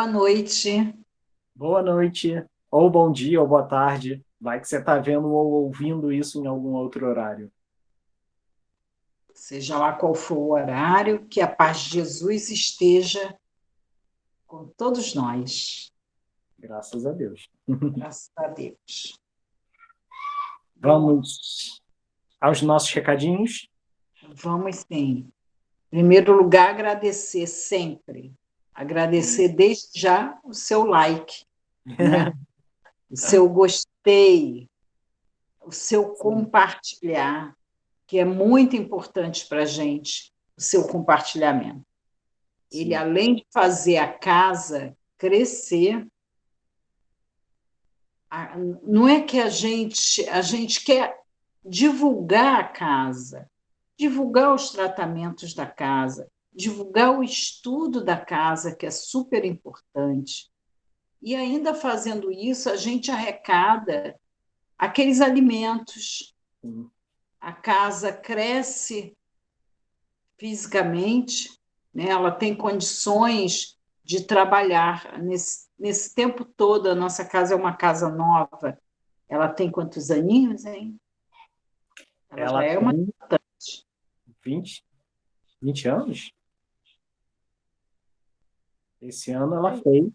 Boa noite. Boa noite, ou bom dia, ou boa tarde. Vai que você está vendo ou ouvindo isso em algum outro horário. Seja lá qual for o horário, que a paz de Jesus esteja com todos nós. Graças a Deus. Graças a Deus. Bom, Vamos aos nossos recadinhos. vamos sim. Em primeiro lugar, agradecer sempre. Agradecer desde já o seu like, né? O seu gostei, o seu Sim, compartilhar, que é muito importante para a gente, o seu compartilhamento. Ele, sim, além de fazer a casa crescer, não é que a gente quer divulgar a casa, divulgar os tratamentos da casa, divulgar o estudo da casa, que é super importante. E ainda fazendo isso, a gente arrecada aqueles alimentos, sim, a casa cresce fisicamente, né? Ela tem condições de trabalhar. Nesse tempo todo, a nossa casa é uma casa nova. Ela tem quantos aninhos, hein? Ela já ela é uma. tem 20, 20 anos. Esse ano ela fez,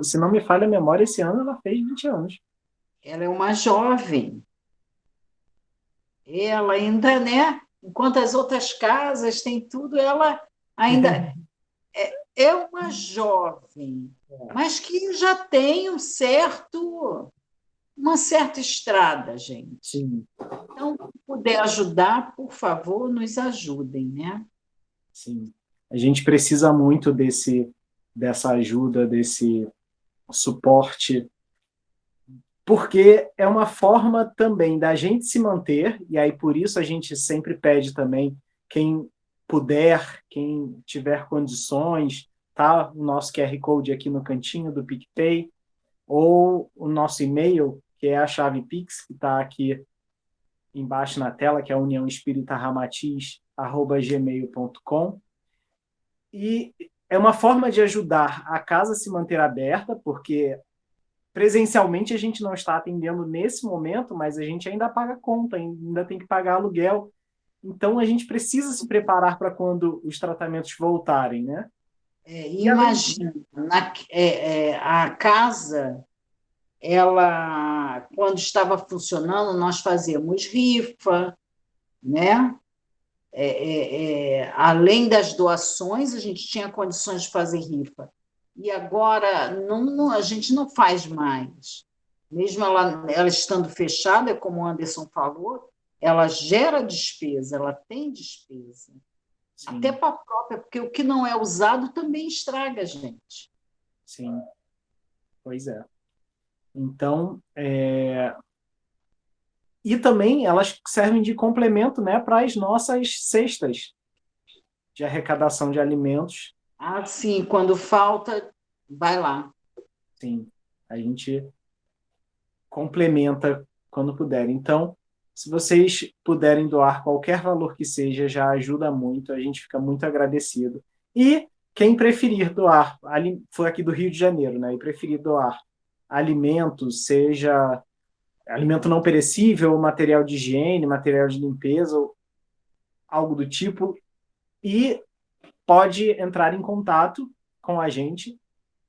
se não me falha a memória, esse ano ela fez 20 anos. Ela é uma jovem. Ela ainda, né? Enquanto as outras casas têm tudo, ela ainda é uma jovem, mas que já tem uma certa estrada, gente. Sim, Então, se puder ajudar, por favor, nos ajudem, né? sim. A gente precisa muito dessa ajuda, desse suporte, porque é uma forma também da gente se manter, e aí por isso a gente sempre pede também, quem puder, quem tiver condições, tá? O nosso QR Code aqui no cantinho do PicPay, ou o nosso e-mail, que é a chave Pix, que está aqui embaixo na tela, que é uniãoespíritaramatiz@gmail.com. E é uma forma de ajudar a casa a se manter aberta, porque presencialmente a gente não está atendendo nesse momento, mas a gente ainda paga conta, ainda tem que pagar aluguel. Então a gente precisa se preparar para quando os tratamentos voltarem, né? E além disso, Imagina, a casa, ela, quando estava funcionando, nós fazíamos rifa, né? Além das doações, a gente tinha condições de fazer rifa. E agora a gente não faz mais. Mesmo ela estando fechada, como o Anderson falou, ela gera despesa, ela tem despesa. Até sim, para a própria, porque o que não é usado também estraga, gente. sim, pois é. Então, e também elas servem de complemento, né, para as nossas cestas de arrecadação de alimentos. Ah, sim, quando falta, vai lá. Sim, a gente complementa quando puder. Então, se vocês puderem doar qualquer valor que seja, já ajuda muito, a gente fica muito agradecido. E quem preferir doar, foi aqui do Rio de Janeiro, né? E preferir doar alimentos, seja alimento não perecível, material de higiene, material de limpeza, ou algo do tipo, e pode entrar em contato com a gente,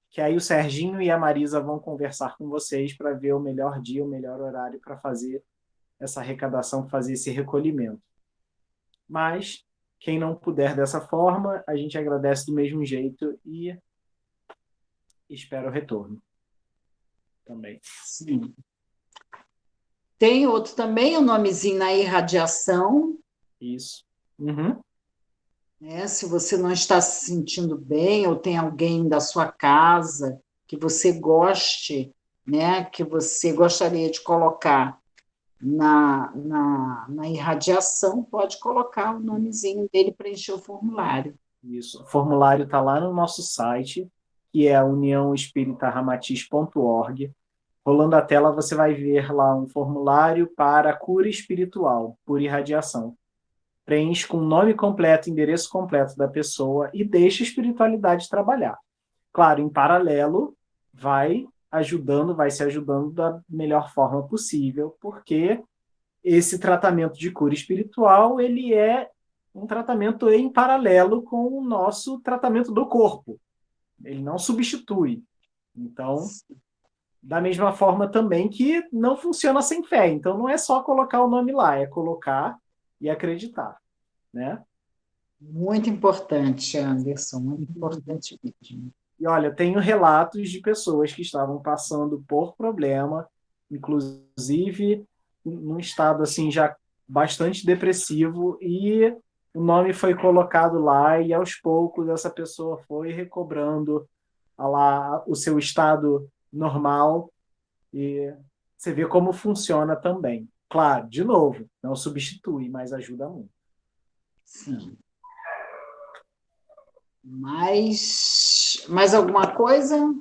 que aí o Serginho e a Marisa vão conversar com vocês para ver o melhor dia, o melhor horário para fazer essa arrecadação, fazer esse recolhimento. Mas quem não puder dessa forma, a gente agradece do mesmo jeito e espera o retorno também. Sim. Tem outro também, o nomezinho na irradiação, Isso. Uhum. né? Se você não está se sentindo bem ou tem alguém da sua casa que você goste, né? Que você gostaria de colocar na irradiação, pode colocar o nomezinho dele para encher o formulário. Isso. O formulário está lá no nosso site, que é uniãoespíritaramatiz.org. Rolando a tela, você vai ver lá um formulário para cura espiritual por irradiação. Preenche com o nome completo, endereço completo da pessoa e deixa a espiritualidade trabalhar. claro, em paralelo, vai se ajudando da melhor forma possível, porque esse tratamento de cura espiritual, ele é um tratamento em paralelo com o nosso tratamento do corpo. Ele não substitui. Então, da mesma forma também que não funciona sem fé. Então, não é só colocar o nome lá, é colocar e acreditar, né? Muito importante, Anderson, muito importante mesmo. E olha, tenho relatos de pessoas que estavam passando por problema, inclusive num estado assim já bastante depressivo, e o nome foi colocado lá e aos poucos essa pessoa foi recobrando lá o seu estado normal, e você vê como funciona também. Claro, de novo, não substitui, mas ajuda muito. Sim. Mais alguma coisa?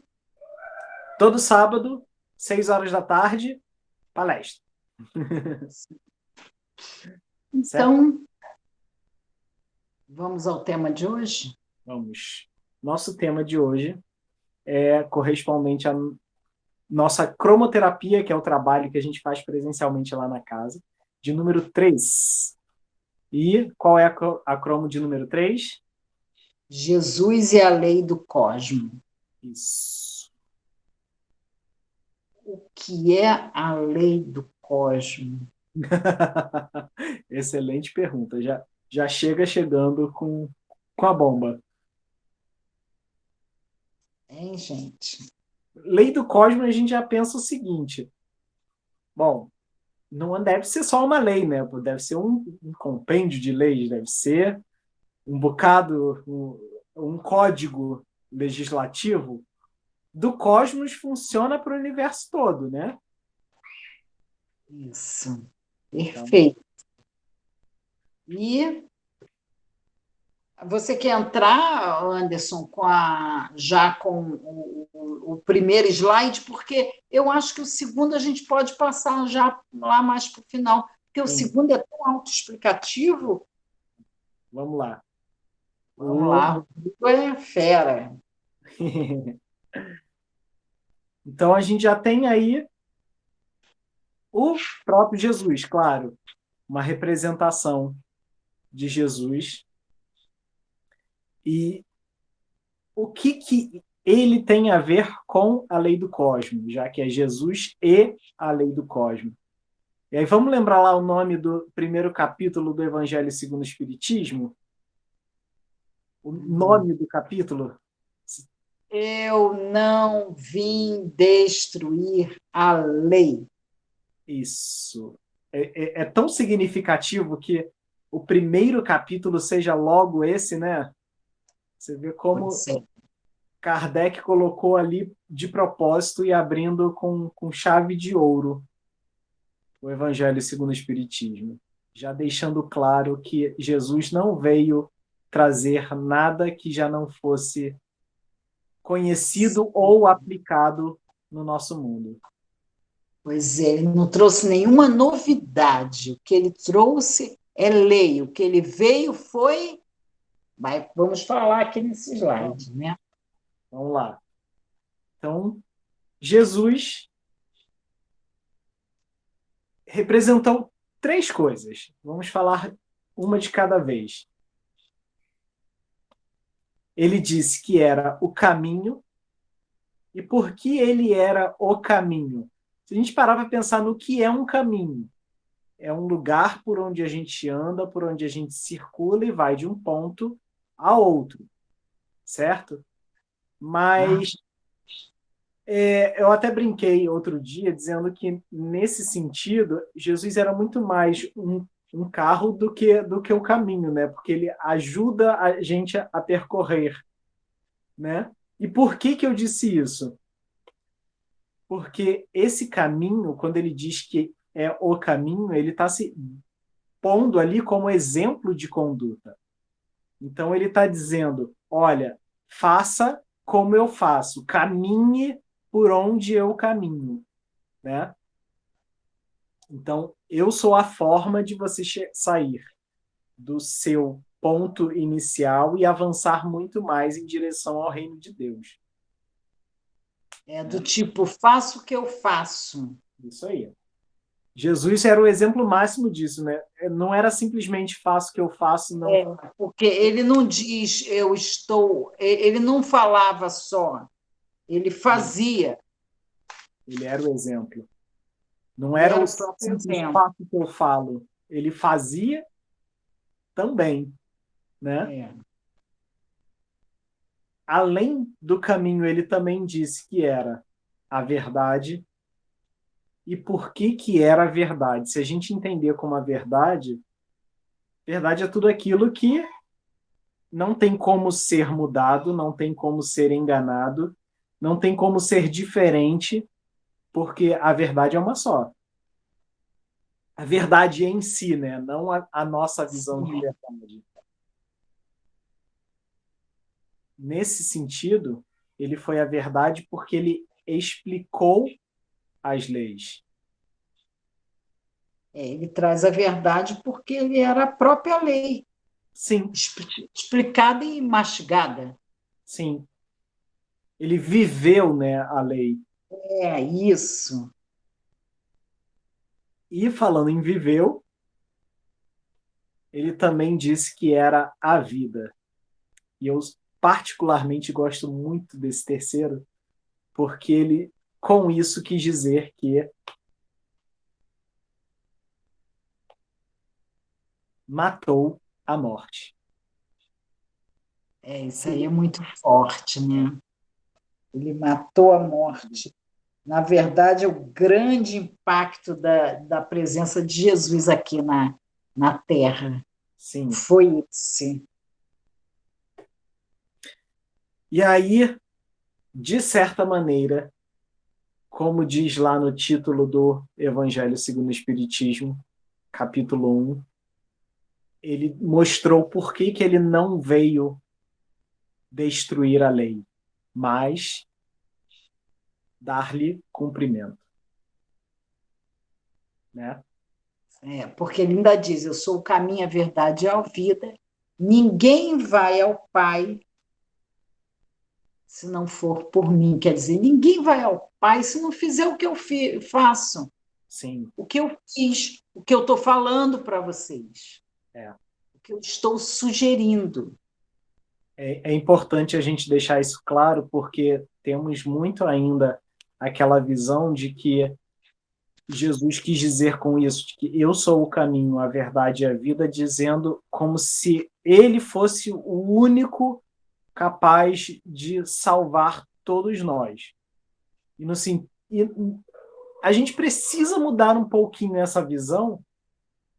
Todo sábado, 6 horas da tarde, palestra. Certo? Então, vamos ao tema de hoje? Vamos. Nosso tema de hoje é correspondente à nossa cromoterapia, que é o trabalho que a gente faz presencialmente lá na casa, de número 3. E qual é a cromo de número 3? Jesus e a lei do cosmo. Isso. O que é a lei do cosmo? Excelente pergunta. Já chegando com a bomba. Hein, gente? Lei do cosmos, a gente já pensa o seguinte. Bom, não deve ser só uma lei, né? Deve ser um compêndio de leis, deve ser um bocado, um código legislativo do cosmos, funciona para o universo todo, né? Isso. Perfeito. E você quer entrar, Anderson, já com o primeiro slide, porque eu acho que o segundo a gente pode passar já lá mais para o final, porque o Sim. segundo é tão autoexplicativo. Vamos lá. Vamos lá, o Rodrigo é fera. Então, a gente já tem aí o próprio Jesus, claro, uma representação de Jesus. E o que ele tem a ver com a lei do cosmos, já que é Jesus e a lei do cosmos? E aí vamos lembrar lá o nome do primeiro capítulo do Evangelho segundo o Espiritismo? O nome do capítulo? Eu não vim destruir a lei. Isso. É tão significativo que o primeiro capítulo seja logo esse, né? Você vê como Kardec colocou ali de propósito e abrindo com chave de ouro o Evangelho segundo o Espiritismo, já deixando claro que Jesus não veio trazer nada que já não fosse conhecido ou aplicado no nosso mundo. Pois é, ele não trouxe nenhuma novidade. O que ele trouxe é lei. O que ele veio foi. Vamos falar aqui nesse slide, né? Vamos lá. Então, Jesus representou 3 coisas. Vamos falar uma de cada vez. Ele disse que era o caminho. E por que ele era o caminho? Se a gente parar para pensar no que é um caminho, é um lugar por onde a gente anda, por onde a gente circula e vai de um ponto a outro, certo? Mas eu até brinquei outro dia dizendo que, nesse sentido, Jesus era muito mais um carro do que o caminho, né? Porque ele ajuda a gente a percorrer, né? E por que eu disse isso? Porque esse caminho, quando ele diz que é o caminho, ele está se pondo ali como exemplo de conduta. Então, ele está dizendo, olha, faça como eu faço, caminhe por onde eu caminho, né? Então, eu sou a forma de você sair do seu ponto inicial e avançar muito mais em direção ao reino de Deus. É do Né? tipo, faço o que eu faço. Isso aí. Jesus era o exemplo máximo disso, né? Não era simplesmente faço o que eu faço, não. É, porque ele não diz eu estou, ele não falava só, ele fazia, Ele era o exemplo. Não ele era era o o próprio simples exemplo. fato que eu falo. Ele fazia também, né? É. Além do caminho, ele também disse que era a verdade. E por que que era a verdade? Se a gente entender como a verdade, verdade é tudo aquilo que não tem como ser mudado, não tem como ser enganado, não tem como ser diferente, porque a verdade é uma só. A verdade em si, né? Não a nossa visão de Sim. verdade. Nesse sentido, ele foi a verdade porque ele explicou as leis. Ele traz a verdade porque ele era a própria lei, Sim, explicada e mastigada. sim. Ele viveu, né, a lei. É isso. E falando em viveu, ele também disse que era a vida. E eu particularmente gosto muito desse terceiro, porque ele com isso quis dizer que matou a morte. Isso aí é muito forte, né? Ele matou a morte. Na verdade, é o grande impacto da presença de Jesus aqui na Terra. Sim. Foi esse. E aí, de certa maneira, como diz lá no título do Evangelho segundo o Espiritismo, capítulo 1, ele mostrou por que que ele não veio destruir a lei, mas dar-lhe cumprimento, né? Porque ele ainda diz: eu sou o caminho, a verdade e a vida. Ninguém vai ao Pai se não for por mim. Quer dizer, ninguém vai ao Pai se não fizer o que eu faço, Sim, o que eu fiz, o que eu estou falando para vocês, é. o que eu estou sugerindo. É importante a gente deixar isso claro, porque temos muito ainda aquela visão de que Jesus quis dizer com isso, de que eu sou o caminho, a verdade e a vida, dizendo como se ele fosse o único capaz de salvar todos nós. E, no, e a gente precisa mudar um pouquinho essa visão,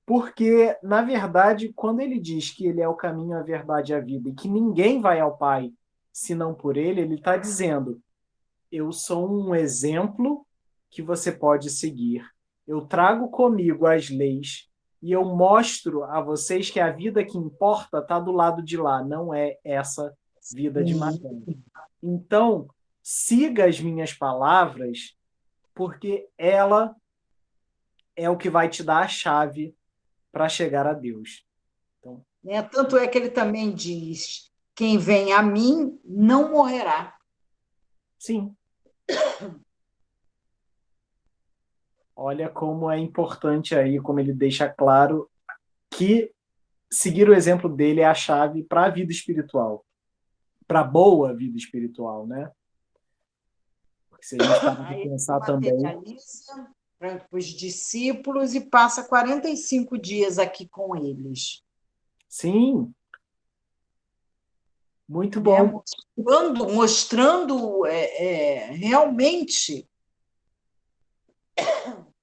porque, na verdade, quando ele diz que ele é o caminho, a verdade e a vida, e que ninguém vai ao Pai senão por ele, ele está dizendo: eu sou um exemplo que você pode seguir. Eu trago comigo as leis e eu mostro a vocês que a vida que importa está do lado de lá, não é essa vida de matéria. Então, siga as minhas palavras, porque ela é o que vai te dar a chave para chegar a Deus. Então, Né? Tanto é que ele também diz: quem vem a mim não morrerá. sim, olha como é importante aí, como ele deixa claro que seguir o exemplo dele é a chave para a vida espiritual, para a boa vida espiritual, né? Porque se a gente parar de Aí ele se pensar também, materializa para os discípulos e passa 45 dias aqui com eles. sim, muito Né? bom. Mostrando realmente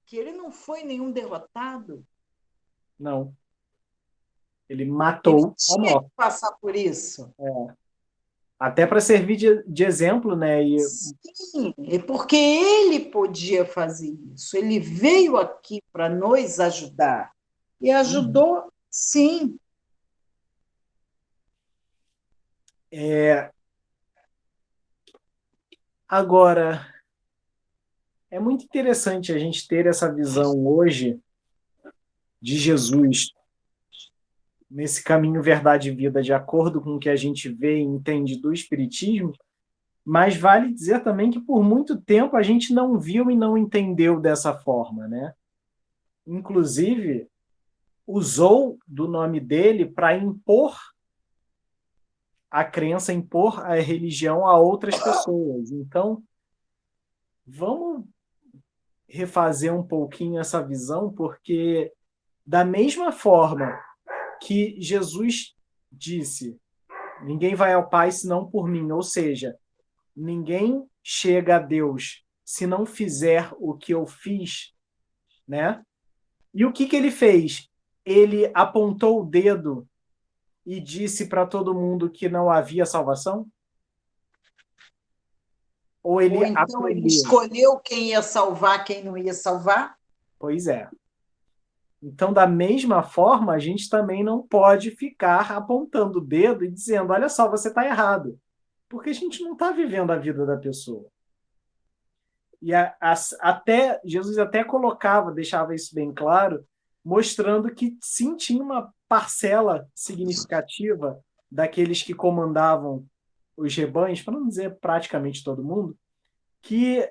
que ele não foi nenhum derrotado, Não, ele ele matou a tinha que morte. passar por isso. É. Até para servir de exemplo, né? E, Sim, é porque ele podia fazer isso. Ele veio aqui para nos ajudar. E uhum. ajudou, sim. É, agora, é muito interessante a gente ter essa visão hoje de Jesus nesse caminho verdade e vida, de acordo com o que a gente vê e entende do Espiritismo, mas vale dizer também que por muito tempo a gente não viu e não entendeu dessa forma, né? Inclusive, usou do nome dele para impor a crença, impor a religião a outras pessoas. Então, vamos refazer um pouquinho essa visão, porque da mesma forma que Jesus disse, ninguém vai ao Pai senão por mim, ou seja, ninguém chega a Deus se não fizer o que eu fiz, né? E o que que ele fez? Ele apontou o dedo e disse para todo mundo que não havia salvação? Ou Ou ele então ele acolheu? escolheu quem ia salvar, quem não ia salvar? Pois é. Então, da mesma forma, a gente também não pode ficar apontando o dedo e dizendo: olha só, você está errado. Porque a gente não está vivendo a vida da pessoa. E até Jesus até colocava, deixava isso bem claro, mostrando que sim, tinha uma parcela significativa daqueles que comandavam os rebanhos, para não dizer praticamente todo mundo, que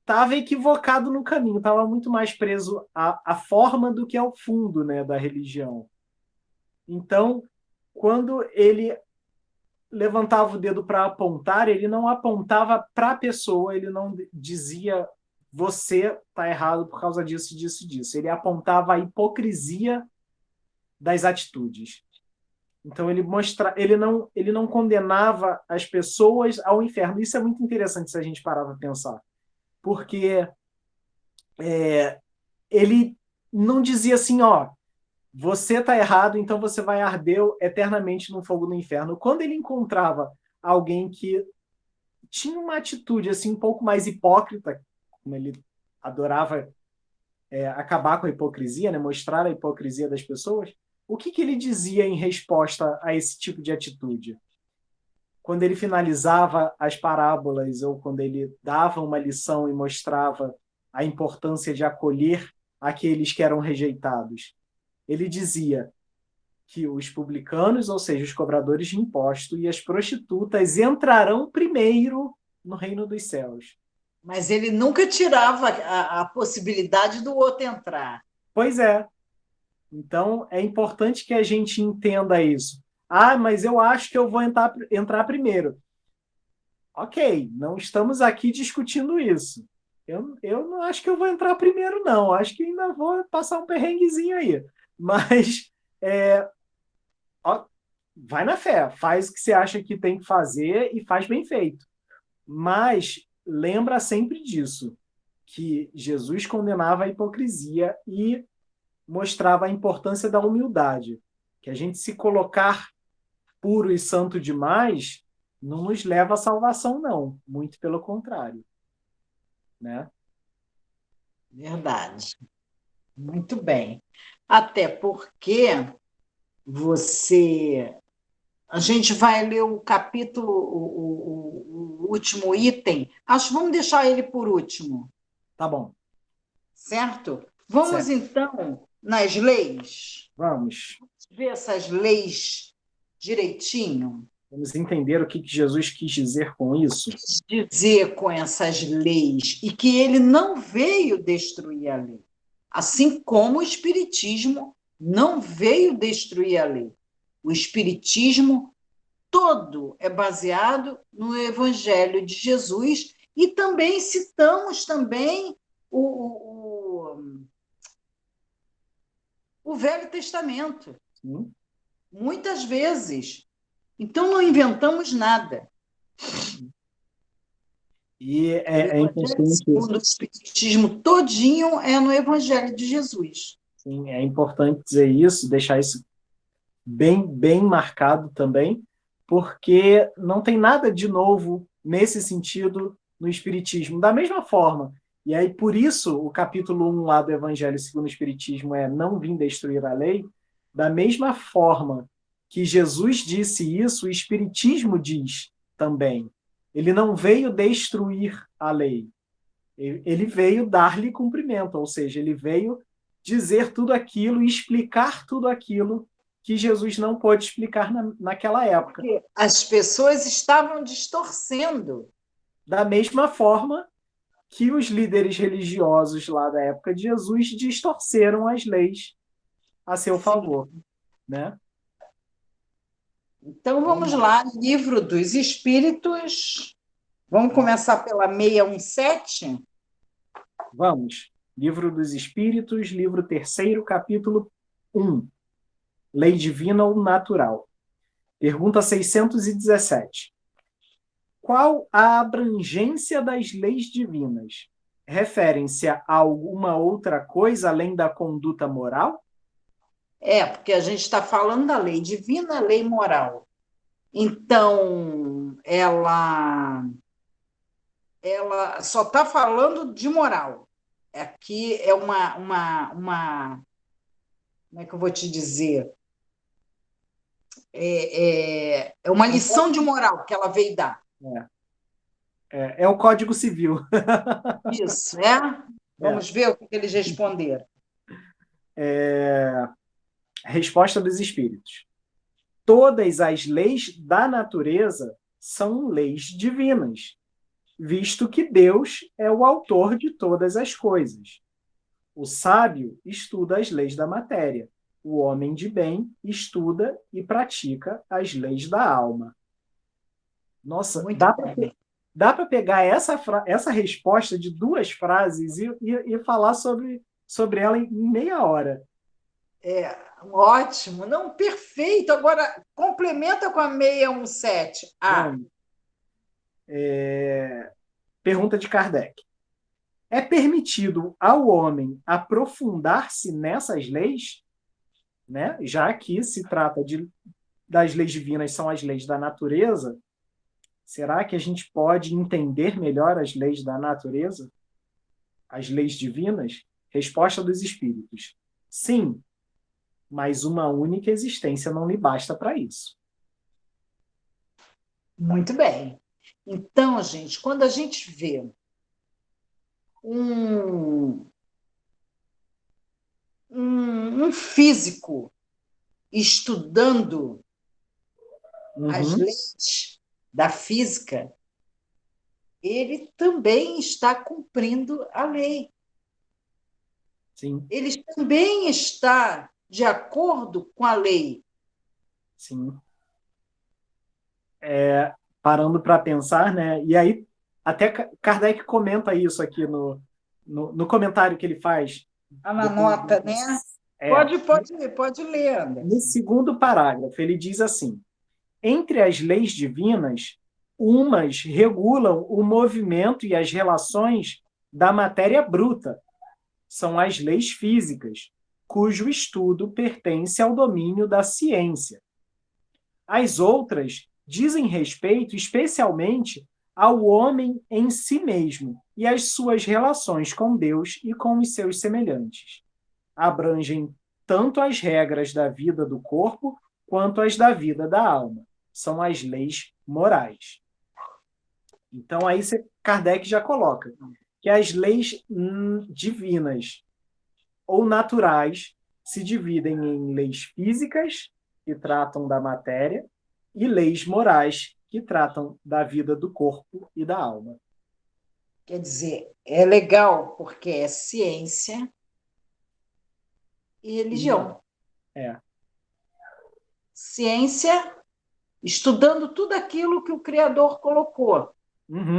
estava equivocado no caminho, estava muito mais preso à forma do que ao fundo, né, da religião. Então, quando ele levantava o dedo para apontar, ele não apontava para a pessoa, ele não dizia você está errado por causa disso, disso, disso. Ele apontava a hipocrisia das atitudes. Então ele não condenava as pessoas ao inferno. Isso é muito interessante se a gente parar para pensar, porque ele não dizia assim, ó, você está errado, então você vai arder eternamente no fogo do inferno. Quando ele encontrava alguém que tinha uma atitude assim um pouco mais hipócrita, como ele adorava acabar com a hipocrisia, né, mostrar a hipocrisia das pessoas, o que ele dizia em resposta a esse tipo de atitude? Quando ele finalizava as parábolas ou quando ele dava uma lição e mostrava a importância de acolher aqueles que eram rejeitados, ele dizia que os publicanos, ou seja, os cobradores de imposto e as prostitutas entrarão primeiro no reino dos céus. Mas ele nunca tirava a possibilidade do outro entrar. Pois é. Então, é importante que a gente entenda isso. Ah, mas eu acho que eu vou entrar primeiro. Ok, não estamos aqui discutindo isso. Eu não acho que eu vou entrar primeiro, não. Acho que ainda vou passar um perrenguezinho aí. Mas ó, vai na fé, faz o que você acha que tem que fazer e faz bem feito. Mas lembra sempre disso, que Jesus condenava a hipocrisia e mostrava a importância da humildade, que a gente se colocar puro e santo demais não nos leva à salvação, não. Muito pelo contrário. Né? Verdade. Muito bem. Até porque você. A gente vai ler o capítulo, o último item. Acho que vamos deixar ele por último, Tá bom. certo? Vamos Certo. então nas leis. Vamos. Ver essas leis direitinho. Vamos entender o que Jesus quis dizer com isso. Dizer com essas leis e que ele não veio destruir a lei, assim como o Espiritismo não veio destruir a lei. O Espiritismo todo é baseado no Evangelho de Jesus e também citamos também o Velho Testamento, Sim. muitas vezes. Então não inventamos nada. E O é Evangelho importante, segundo o Espiritismo todinho é no Evangelho de Jesus. sim, é importante dizer isso, deixar isso bem, bem marcado também, porque não tem nada de novo nesse sentido no Espiritismo. Da mesma forma, e aí por isso o capítulo 1 lá do Evangelho segundo o Espiritismo é não vim destruir a lei, da mesma forma que Jesus disse isso, o Espiritismo diz também. Ele não veio destruir a lei, ele veio dar-lhe cumprimento, ou seja, ele veio dizer tudo aquilo, explicar tudo aquilo que Jesus não pôde explicar naquela época. Porque as pessoas estavam distorcendo. Da mesma forma que os líderes religiosos lá da época de Jesus distorceram as leis a seu favor, né? Então vamos lá, Livro dos Espíritos. Vamos começar pela 617? Vamos. Livro dos Espíritos, livro 3º, capítulo 1. Lei divina ou natural. Pergunta 617. Qual a abrangência das leis divinas? Referem-se a alguma outra coisa além da conduta moral? Porque a gente está falando da lei divina, lei moral. Então, ela só está falando de moral. Aqui é como é que eu vou te dizer? É uma lição de moral que ela veio dar. É o Código Civil. Isso, é? Vamos ver o que eles responderam. Resposta dos Espíritos. Todas as leis da natureza são leis divinas, visto que Deus é o autor de todas as coisas. O sábio estuda as leis da matéria. O homem de bem estuda e pratica as leis da alma. Nossa, dá para pegar essa resposta de 2 frases e falar sobre ela em meia hora. Ótimo, não, perfeito. Agora, complementa com a 617. Pergunta de Kardec. É permitido ao homem aprofundar-se nessas leis? Né? Já que se trata das leis divinas, são as leis da natureza, será que a gente pode entender melhor as leis da natureza? As leis divinas? Resposta dos Espíritos. Sim, mas uma única existência não lhe basta para isso. Muito bem. Então, gente, quando a gente vê um físico estudando as leis da física, ele também está cumprindo a lei. Sim. Ele também está de acordo com a lei. Sim. Parando para pensar, né? E aí, até Kardec comenta isso aqui no comentário que ele faz. Na nota, né? Pode ler, Anderson. No 2º parágrafo, ele diz assim: entre as leis divinas, umas regulam o movimento e as relações da matéria bruta. São as leis físicas, cujo estudo pertence ao domínio da ciência. As outras dizem respeito especialmente ao homem em si mesmo e às suas relações com Deus e com os seus semelhantes. Abrangem tanto as regras da vida do corpo quanto as da vida da alma. São as leis morais. Então, aí Kardec já coloca que as leis divinas ou naturais se dividem em leis físicas, que tratam da matéria, e leis morais, que tratam da vida do corpo e da alma. Quer dizer, é legal porque é ciência e religião. Ciência, estudando tudo aquilo que o Criador colocou,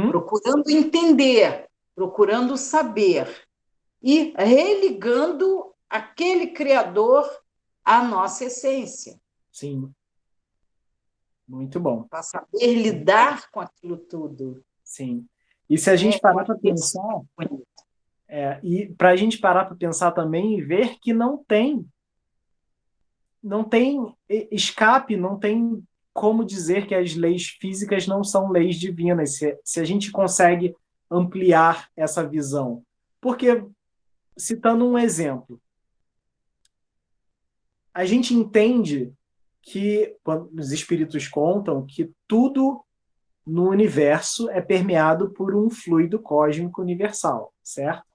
procurando entender, procurando saber e religando aquele Criador à nossa essência. Sim. Muito bom. Para saber lidar com aquilo tudo. Sim. E se a gente parar para pensar, e para a gente parar para pensar também e ver que não tem escape, não tem como dizer que as leis físicas não são leis divinas, se a gente consegue ampliar essa visão. Porque, citando um exemplo, a gente entende que, quando os espíritos contam, que tudo no universo é permeado por um fluido cósmico universal, certo?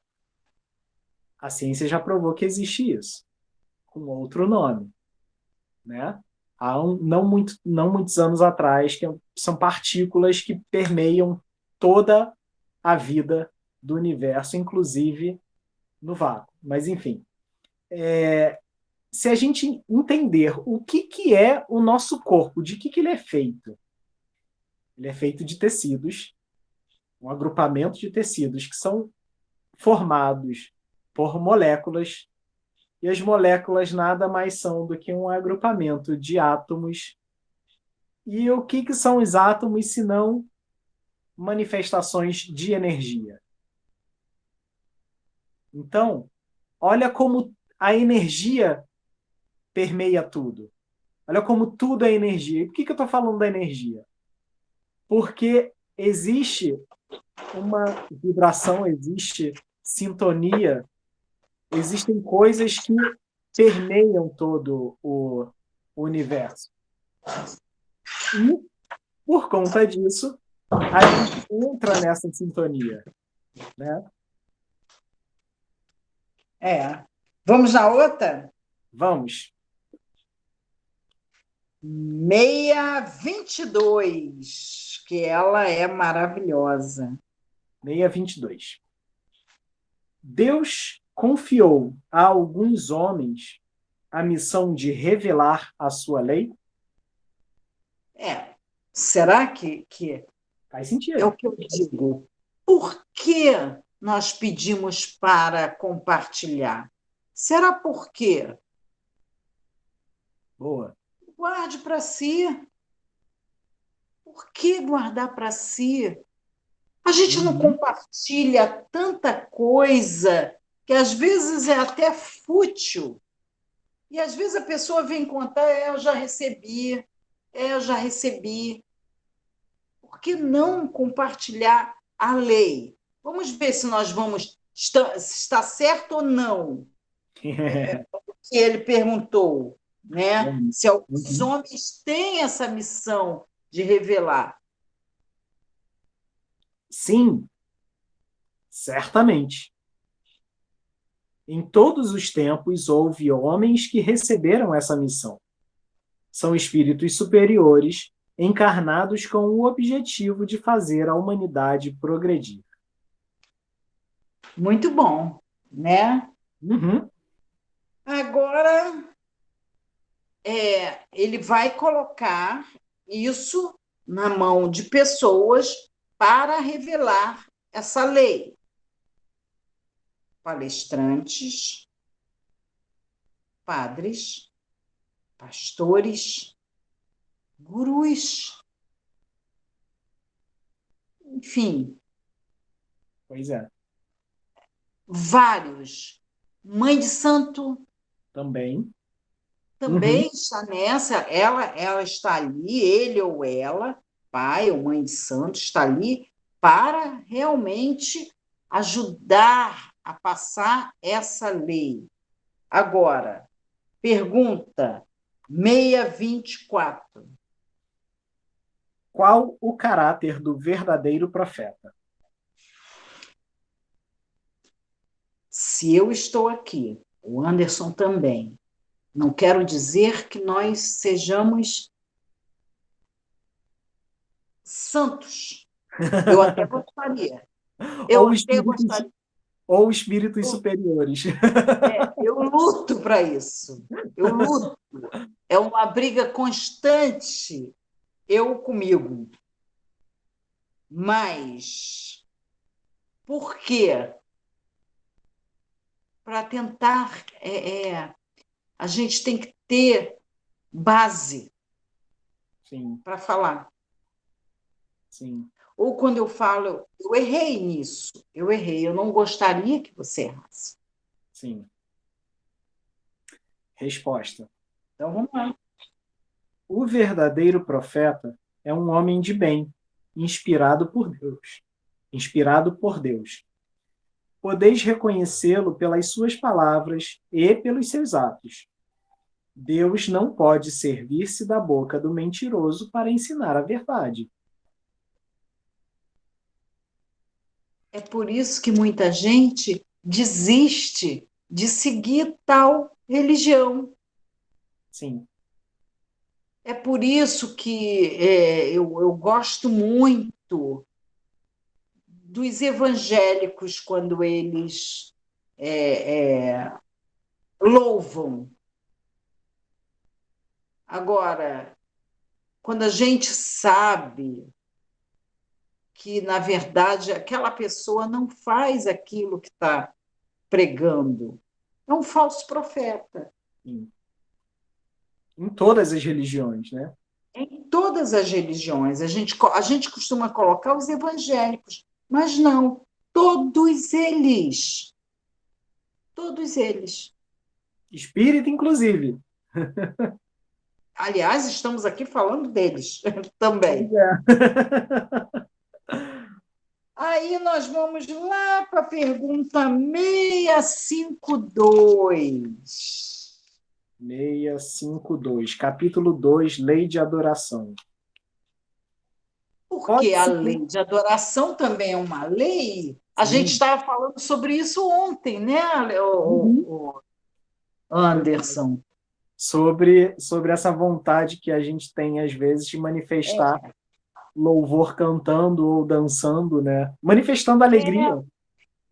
A ciência já provou que existe isso, com outro nome, né? Não muitos anos atrás, que são partículas que permeiam toda a vida do universo, inclusive no vácuo. Mas, enfim, se a gente entender o que é o nosso corpo, de que ele é feito? Ele é feito de tecidos, um agrupamento de tecidos que são formados por moléculas, e as moléculas nada mais são do que um agrupamento de átomos. E o que são os átomos, se não manifestações de energia? Então, olha como a energia permeia tudo. Olha como tudo é energia. E por que eu estou falando da energia? Porque existe uma vibração, existe sintonia, existem coisas que permeiam todo o universo. E, por conta disso, a gente entra nessa sintonia, né? Vamos na outra? Vamos. 622, que ela é maravilhosa. 622. Deus confiou a alguns homens a missão de revelar a sua lei? Será que Faz é sentido. o que eu digo? Por que nós pedimos para compartilhar? Será por quê? Boa. Guarde para si. Por que guardar para si? A gente não compartilha tanta coisa que às vezes é até fútil. E às vezes a pessoa vem contar, eu já recebi, eu já recebi. Por que não compartilhar a lei? Vamos ver se nós vamos se está certo ou não. Que ele perguntou, né? Se os homens têm essa missão de revelar. Sim, certamente. Em todos os tempos houve homens que receberam essa missão. São espíritos superiores encarnados com o objetivo de fazer a humanidade progredir. Muito bom, né? Uhum. Agora, ele vai colocar isso na mão de pessoas para revelar essa lei. Palestrantes, padres, pastores, gurus, enfim. Pois é. Vários. Mãe de santo Também. também está nessa, ela está ali, ele ou ela, pai ou mãe de santo, está ali para realmente ajudar a passar essa lei. Agora, pergunta 624. Qual o caráter do verdadeiro profeta? Se eu estou aqui, o Anderson também, não quero dizer que nós sejamos santos. Eu até gostaria. Eu Ou até espíritos, gostaria. ou espíritos superiores. Eu luto para isso. Eu luto. É uma briga constante, eu comigo. Mas por quê? Para tentar. A gente tem que ter base para falar. Sim. Ou quando eu falo, eu errei nisso, eu errei, eu não gostaria que você errasse. Sim. Resposta. Então vamos lá. O verdadeiro profeta é um homem de bem, inspirado por Deus. Inspirado por Deus. Podeis reconhecê-lo pelas suas palavras e pelos seus atos. Deus não pode servir-se da boca do mentiroso para ensinar a verdade. É por isso que muita gente desiste de seguir tal religião. Sim. É por isso que eu gosto muito dos evangélicos quando eles louvam. Agora, quando a gente sabe que, na verdade, aquela pessoa não faz aquilo que está pregando, é um falso profeta. Em todas as religiões, né? Em todas as religiões, a gente costuma colocar os evangélicos, mas não, todos eles. Todos eles. Espírita, inclusive. Aliás, estamos aqui falando deles Pois também. é. Aí nós vamos lá para a pergunta 652. 652, capítulo 2, Lei de Adoração. Porque a Pode-se. lei de adoração também é uma lei. A gente Sim. estava falando sobre isso ontem, né, Uhum. o Anderson? Sobre essa vontade que a gente tem, às vezes, de manifestar louvor cantando ou dançando, né? Manifestando alegria.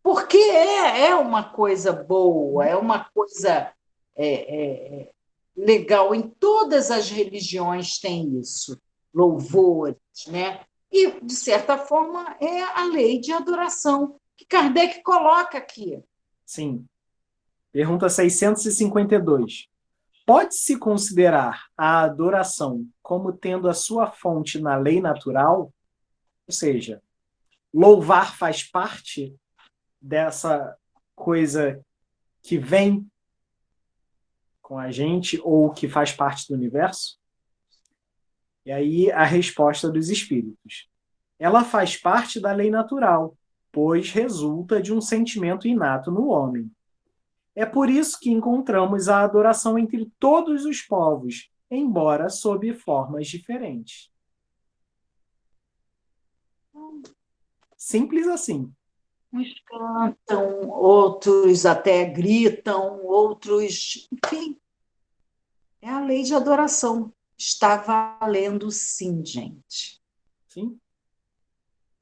Porque é uma coisa boa, é uma coisa legal. Em todas as religiões tem isso, louvores, né? E, de certa forma, é a lei de adoração que Kardec coloca aqui. Sim. Pergunta 652. Pode-se considerar a adoração como tendo a sua fonte na lei natural? Ou seja, louvar faz parte dessa coisa que vem com a gente ou que faz parte do universo? E aí a resposta dos espíritos. Ela faz parte da lei natural, pois resulta de um sentimento inato no homem. É por isso que encontramos a adoração entre todos os povos, embora sob formas diferentes. Simples assim. Uns cantam, outros até gritam, outros. Enfim, é a lei de adoração. Está valendo sim, gente. Sim.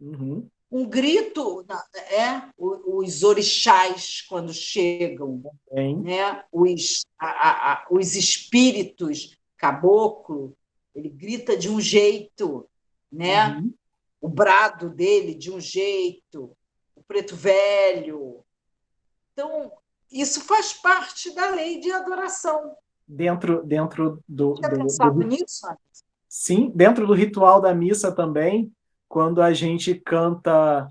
Uhum. Um grito os orixás quando chegam, Bem. né? Os espíritos caboclo, ele grita de um jeito, né? Uhum. O brado dele de um jeito, o preto velho. Então, isso faz parte da lei de adoração. Dentro Você pensava nisso? sim, dentro do ritual da missa também, quando a gente canta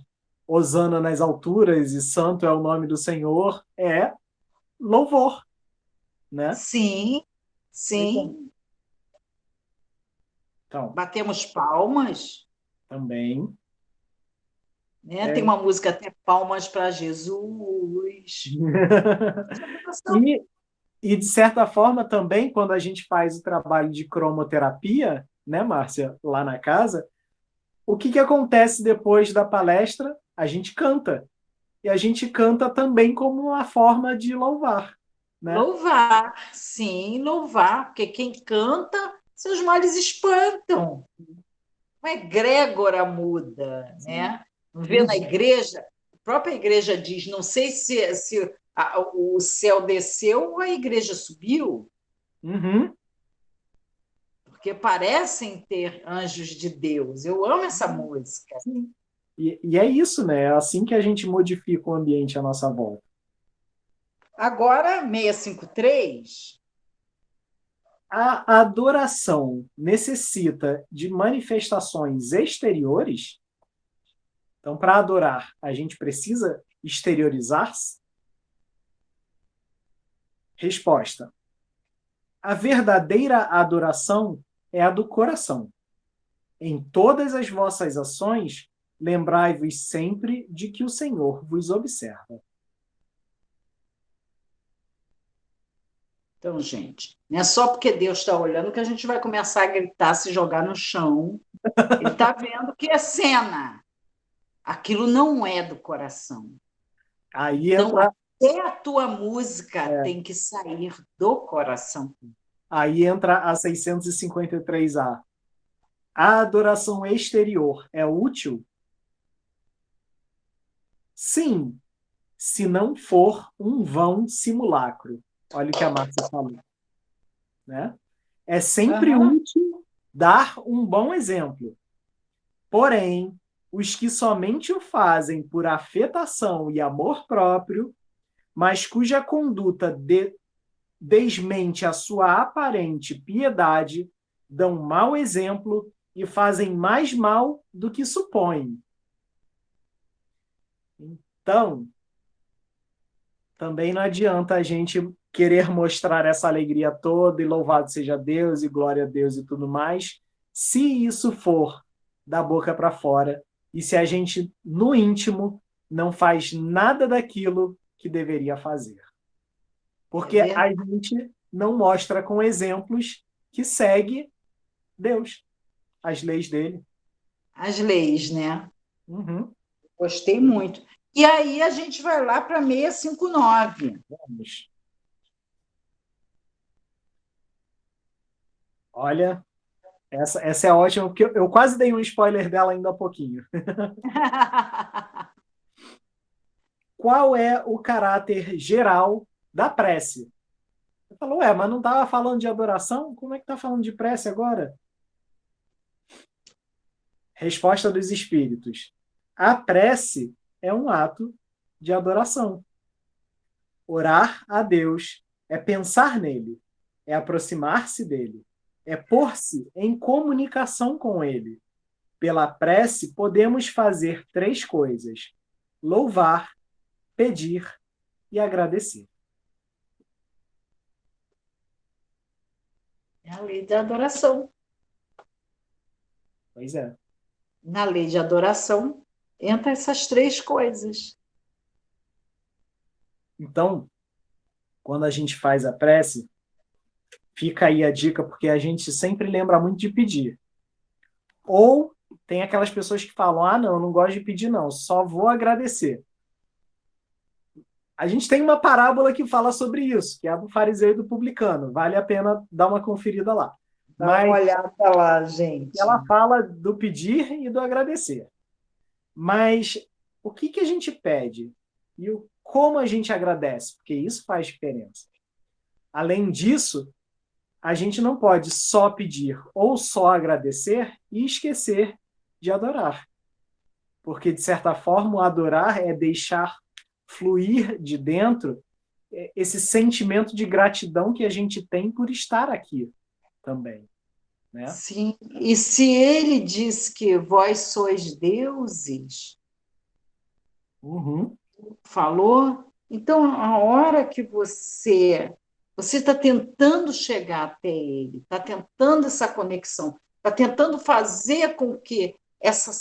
Hosana nas alturas e Santo é o nome do Senhor, é louvor, né? Sim, Pois é. sim. Então, Batemos palmas, também. né? Tem É. uma música até Palmas para Jesus. E, e, de certa forma, também, quando a gente faz o trabalho de cromoterapia, né, Márcia, lá na casa, o que acontece depois da palestra? A gente canta. E a gente canta também como uma forma de louvar, né? Louvar, sim, louvar, porque quem canta, seus males espantam. Uma egrégora muda, Sim. né? Vê na igreja, a própria igreja diz, não sei se o céu desceu ou a igreja subiu, Uhum. porque parecem ter anjos de Deus. Eu amo essa música. Sim. E é isso, né? É assim que a gente modifica o ambiente à nossa volta. Agora, 653. A adoração necessita de manifestações exteriores. Então, para adorar, a gente precisa exteriorizar-se? Resposta: a verdadeira adoração é a do coração. Em todas as vossas ações, lembrai-vos sempre de que o Senhor vos observa. Então, gente, não é só porque Deus está olhando que a gente vai começar a gritar, se jogar no chão. Ele está vendo que é cena. Aquilo não é do coração. Aí Então, entra. até a tua música tem que sair do coração. Aí entra a 653A. A adoração exterior é útil? Sim, se não for um vão simulacro. Olha o que a Márcia falou, né? É sempre Aham. útil dar um bom exemplo. Porém, os que somente o fazem por afetação e amor próprio, mas cuja conduta desmente a sua aparente piedade, dão mau exemplo e fazem mais mal do que supõem. Então, também não adianta a gente querer mostrar essa alegria toda e louvado seja Deus e glória a Deus e tudo mais, se isso for da boca para fora e se a gente, no íntimo, não faz nada daquilo que deveria fazer. É Porque a verdade. gente não mostra com exemplos que segue Deus, as leis dele. As leis, né? Uhum. Gostei muito. E aí a gente vai lá para 659. Vamos. Olha, essa é ótima, porque eu quase dei um spoiler dela ainda há pouquinho. Qual é o caráter geral da prece? Você falou, mas não estava falando de adoração? Como é que está falando de prece agora? Resposta dos espíritos. A prece é um ato de adoração. Orar a Deus é pensar nele, é aproximar-se dele, é pôr-se em comunicação com ele. Pela prece, podemos fazer três coisas: louvar, pedir e agradecer. É a lei da adoração. Pois é. Na lei de adoração, entra essas três coisas. Então, quando a gente faz a prece, fica aí a dica, porque a gente sempre lembra muito de pedir. Ou tem aquelas pessoas que falam: não, eu não gosto de pedir, não, só vou agradecer. A gente tem uma parábola que fala sobre isso, que é a do fariseu e do publicano. Vale a pena dar uma conferida lá. Dá uma Mas olhada lá, gente. ela fala do pedir e do agradecer. Mas o que a gente pede e como a gente agradece? Porque isso faz diferença. Além disso, a gente não pode só pedir ou só agradecer e esquecer de adorar. Porque, de certa forma, o adorar é deixar fluir de dentro esse sentimento de gratidão que a gente tem por estar aqui também, né? Sim. E se ele diz que vós sois deuses, Uhum. falou, então a hora que você está tentando chegar até ele, está tentando essa conexão, está tentando fazer com que essa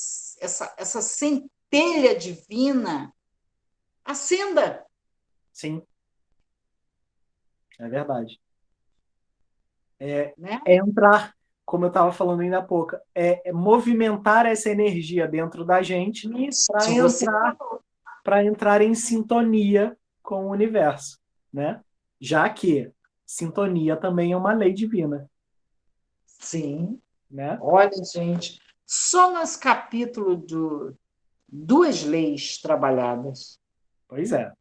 centelha divina acenda, Sim, é verdade. É, né? é entrar, como eu estava falando ainda há pouco, é movimentar essa energia dentro da gente para Isso você entrar falou. para entrar em sintonia com o universo, né? Já que sintonia também é uma lei divina, Sim. né? Olha, gente, só nos capítulos duas leis trabalhadas. Pois é.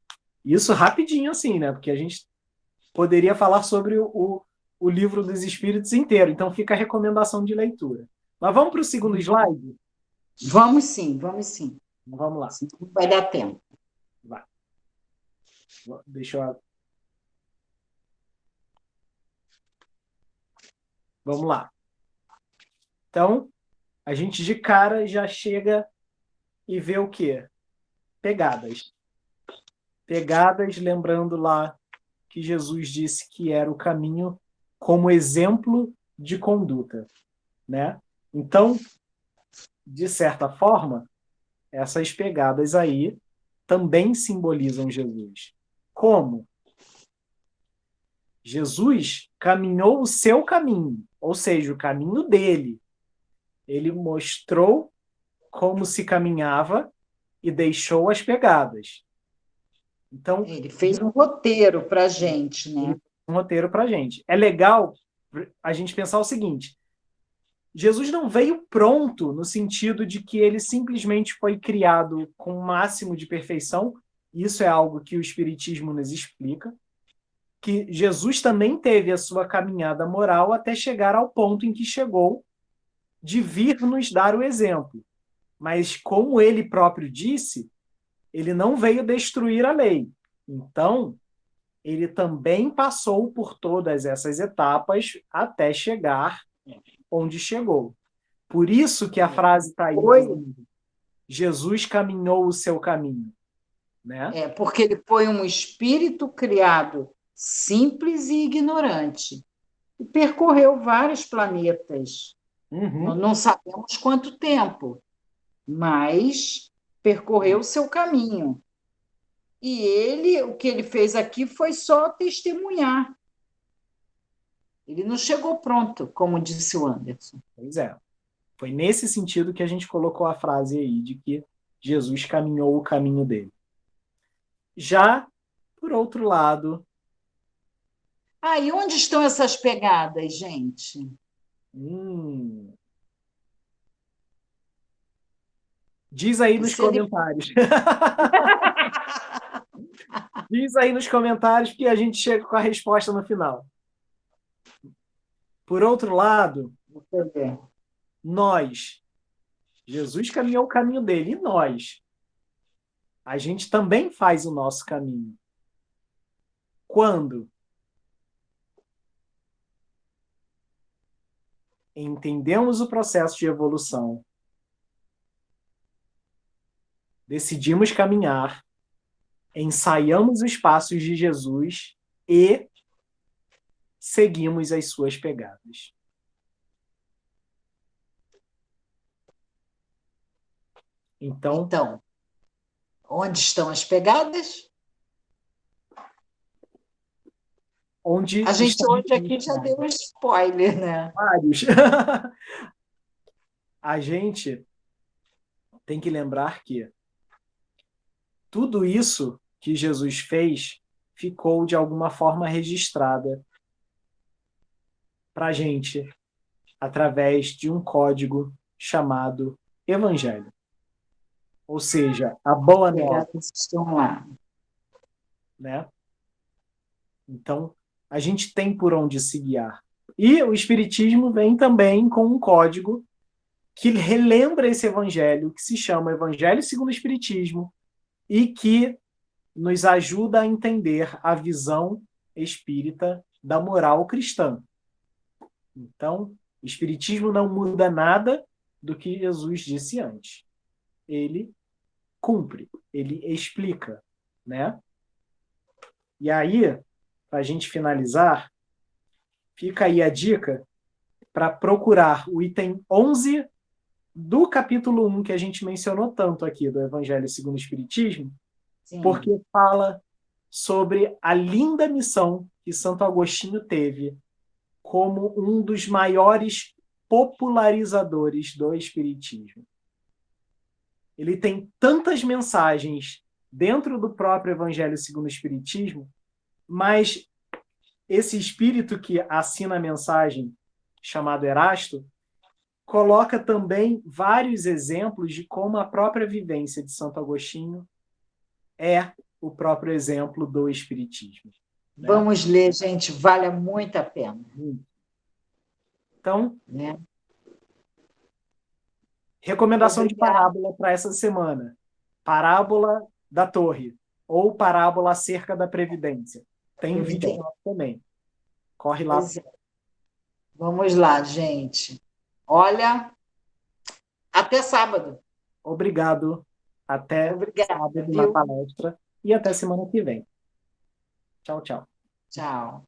Isso rapidinho assim, né? Porque a gente poderia falar sobre o livro dos espíritos inteiro, então fica a recomendação de leitura. Mas vamos para o segundo slide? Vamos sim, vamos sim. Vamos lá. Senão não vai dar tempo. Vai. Deixa eu. Vamos lá. Então, a gente de cara já chega e vê o quê? Pegadas. Pegadas, lembrando lá que Jesus disse que era o caminho como exemplo de conduta, né? Então, de certa forma, essas pegadas aí também simbolizam Jesus. Como? Jesus caminhou o seu caminho, ou seja, o caminho dele. Ele mostrou como se caminhava e deixou as pegadas. Então, Ele fez um roteiro para a gente, ele né? fez um roteiro para a gente. É legal a gente pensar o seguinte: Jesus não veio pronto no sentido de que ele simplesmente foi criado com o máximo de perfeição. Isso é algo que o Espiritismo nos explica. Que Jesus também teve a sua caminhada moral até chegar ao ponto em que chegou, de vir nos dar o exemplo. Mas, como ele próprio disse, ele não veio destruir a lei. Então, ele também passou por todas essas etapas até chegar onde chegou. Por isso que a frase está aí: Jesus caminhou o seu caminho. Né? Porque ele foi um espírito criado simples e ignorante. E percorreu vários planetas. Não sabemos quanto tempo, mas percorreu o seu caminho. E o que ele fez aqui foi só testemunhar. Ele não chegou pronto, como disse o Anderson. Pois é. Foi nesse sentido que a gente colocou a frase aí, de que Jesus caminhou o caminho dele. Já, por outro lado... E onde estão essas pegadas, gente? Diz aí nos comentários. Diz aí nos comentários que a gente chega com a resposta no final. Por outro lado, nós, Jesus caminhou o caminho dele, e nós, a gente também faz o nosso caminho. Quando entendemos o processo de evolução, decidimos caminhar, ensaiamos os passos de Jesus e seguimos as suas pegadas. Então, onde estão as pegadas? Onde a gente hoje aqui já deu um spoiler, né? Vários. A gente tem que lembrar que tudo isso que Jesus fez ficou de alguma forma registrada para a gente através de um código chamado Evangelho. Ou seja, a boa nova. Estão lá. Né? Então, a gente tem por onde se guiar. E o Espiritismo vem também com um código que relembra esse evangelho, que se chama Evangelho segundo o Espiritismo, e que nos ajuda a entender a visão espírita da moral cristã. Então, o Espiritismo não muda nada do que Jesus disse antes. Ele cumpre, ele explica, né? E aí, para a gente finalizar, fica aí a dica para procurar o item 11 do capítulo 1 que a gente mencionou tanto aqui do Evangelho segundo o Espiritismo, sim, porque fala sobre a linda missão que Santo Agostinho teve como um dos maiores popularizadores do Espiritismo. Ele tem tantas mensagens dentro do próprio Evangelho segundo o Espiritismo, mas esse espírito que assina a mensagem, chamado Erasto, coloca também vários exemplos de como a própria vivência de Santo Agostinho é o próprio exemplo do Espiritismo. Né? Vamos ler, gente, vale muito a pena. Então, recomendação de parábola para essa semana. Parábola da Torre ou parábola acerca da Previdência. Tem um vídeo lá também. Corre lá. Vamos lá, gente. Olha, até sábado. Obrigado. Até sábado na palestra e até semana que vem. Tchau, tchau. Tchau.